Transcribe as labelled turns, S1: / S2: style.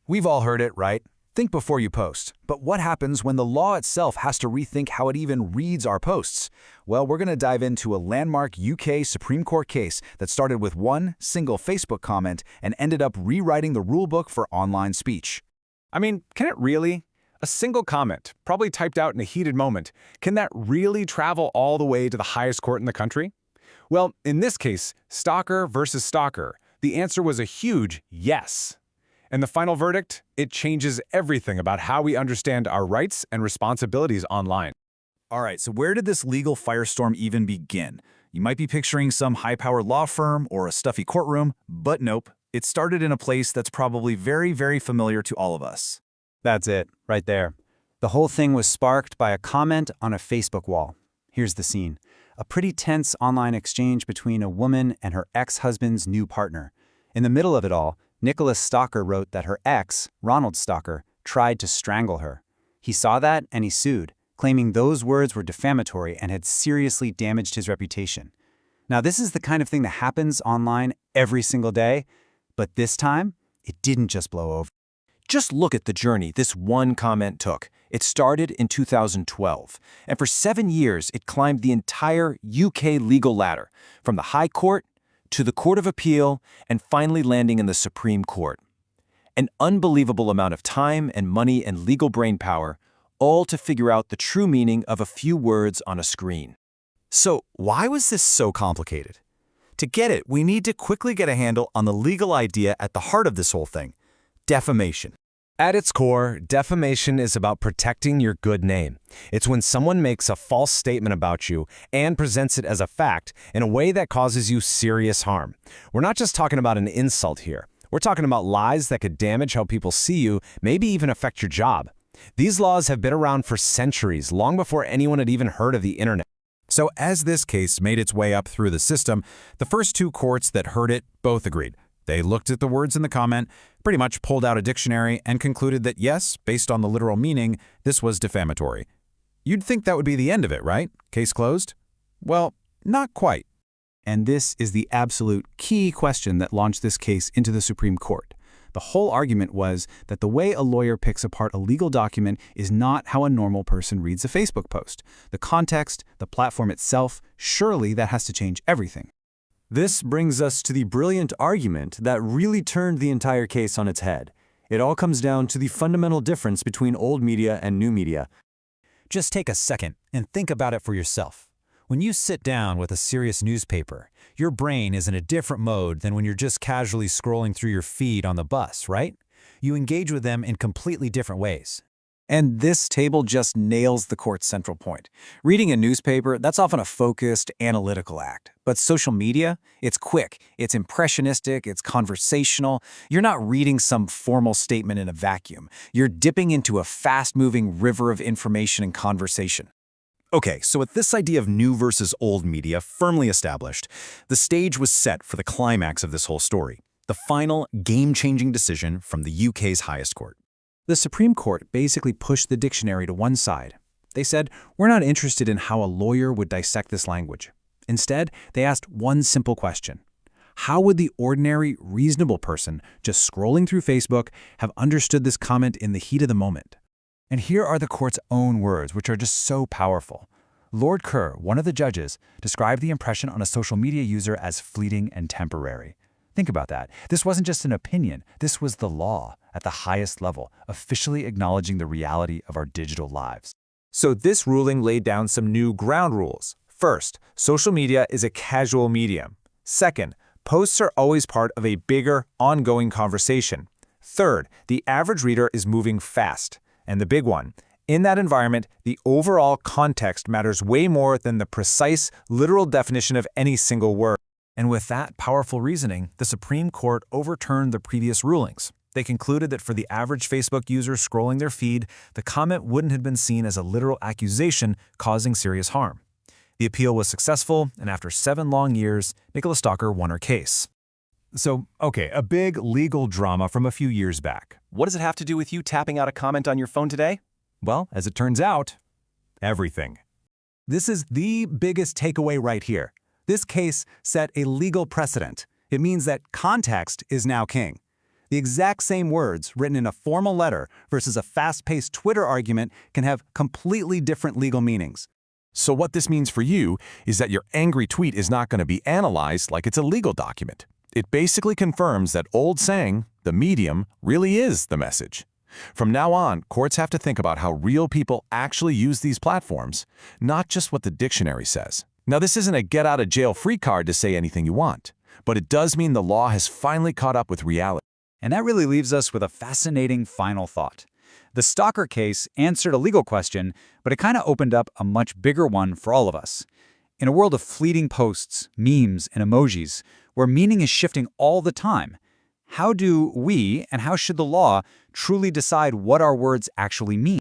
S1: We've all heard it, right? Think before you post. But what happens when the law itself has to rethink how it even reads our posts? Well, we're going to dive into a landmark UK Supreme Court case that started with one single Facebook comment and ended up rewriting the rulebook for online speech.
S2: I mean, can it really? A single comment, probably typed out in a heated moment, can that really travel all the way to the highest court in the country? Well, in this case, stalker versus stalker, the answer was a huge yes. And the final verdict? It changes everything about how we understand our rights and responsibilities online.
S1: All right, so where did this legal firestorm even begin? You might be picturing some high-powered law firm or a stuffy courtroom, but nope. It started in a place that's probably very, very familiar to all of us.
S3: That's it, right there. The whole thing was sparked by a comment on a Facebook wall. Here's the scene. A pretty tense online exchange between a woman and her ex-husband's new partner. In the middle of it all, Nicholas Stalker wrote that her ex, Ronald Stalker, tried to strangle her. He saw that and he sued, claiming those words were defamatory and had seriously damaged his reputation. Now, this is the kind of thing that happens online every single day, but this time, it didn't just blow over.
S4: Just look at the journey this one comment took. It started in 2012, and for 7 years, it climbed the entire UK legal ladder, from the High Court to the Court of Appeal, and finally landing in the Supreme Court. An unbelievable amount of time and money and legal brainpower, all to figure out the true meaning of a few words on a screen.
S1: So, why was this so complicated? To get it, we need to quickly get a handle on the legal idea at the heart of this whole thing: defamation.
S2: At its core, defamation is about protecting your good name. It's when someone makes a false statement about you and presents it as a fact in a way that causes you serious harm. We're not just talking about an insult here. We're talking about lies that could damage how people see you, maybe even affect your job. These laws have been around for centuries, long before anyone had even heard of the internet.
S1: So as this case made its way up through the system, the first two courts that heard it both agreed. They looked at the words in the comment, pretty much pulled out a dictionary, and concluded that yes, based on the literal meaning, this was defamatory. You'd think that would be the end of it, right? Case closed? Well, not quite. And this is the absolute key question that launched this case into the Supreme Court. The whole argument was that the way a lawyer picks apart a legal document is not how a normal person reads a Facebook post. The context, the platform itself, surely that has to change everything.
S3: This brings us to the brilliant argument that really turned the entire case on its head. It all comes down to the fundamental difference between old media and new media.
S5: Just take a second and think about it for yourself. When you sit down with a serious newspaper, your brain is in a different mode than when you're just casually scrolling through your feed on the bus, right? You engage with them in completely different ways.
S3: And this table just nails the court's central point. Reading a newspaper, that's often a focused, analytical act. But social media, it's quick, it's impressionistic, it's conversational. You're not reading some formal statement in a vacuum. You're dipping into a fast-moving river of information and conversation.
S1: Okay, so with this idea of new versus old media firmly established, the stage was set for the climax of this whole story, the final game-changing decision from the UK's highest court. The Supreme Court basically pushed the dictionary to one side. They said, we're not interested in how a lawyer would dissect this language. Instead, they asked one simple question. How would the ordinary, reasonable person just scrolling through Facebook have understood this comment in the heat of the moment? And here are the court's own words, which are just so powerful. Lord Kerr, one of the judges, described the impression on a social media user as fleeting and temporary. Think about that. This wasn't just an opinion. This was the law at the highest level, officially acknowledging the reality of our digital lives.
S2: So this ruling laid down some new ground rules. First, social media is a casual medium. Second, posts are always part of a bigger, ongoing conversation. Third, the average reader is moving fast. And the big one, in that environment, the overall context matters way more than the precise, literal definition of any single word.
S1: And with that powerful reasoning, the Supreme Court overturned the previous rulings. They concluded that for the average Facebook user scrolling their feed, the comment wouldn't have been seen as a literal accusation causing serious harm. The appeal was successful, and after 7 long years, Nicholas Stalker won her case. So, okay, a big legal drama from a few years back.
S4: What does it have to do with you tapping out a comment on your phone today?
S1: Well, as it turns out, everything. This is the biggest takeaway right here. This case set a legal precedent. It means that context is now king.
S6: The exact same words written in a formal letter versus a fast-paced Twitter argument can have completely different legal meanings.
S7: So what this means for you is that your angry tweet is not going to be analyzed like it's a legal document. It basically confirms that old saying, the medium, really is the message. From now on, courts have to think about how real people actually use these platforms, not just what the dictionary says. Now, this isn't a get-out-of-jail-free card to say anything you want, but it does mean the law has finally caught up with reality.
S3: And that really leaves us with a fascinating final thought. The stalker case answered a legal question, but it kind of opened up a much bigger one for all of us. In a world of fleeting posts, memes, and emojis, where meaning is shifting all the time, how do we and how should the law truly decide what our words actually mean?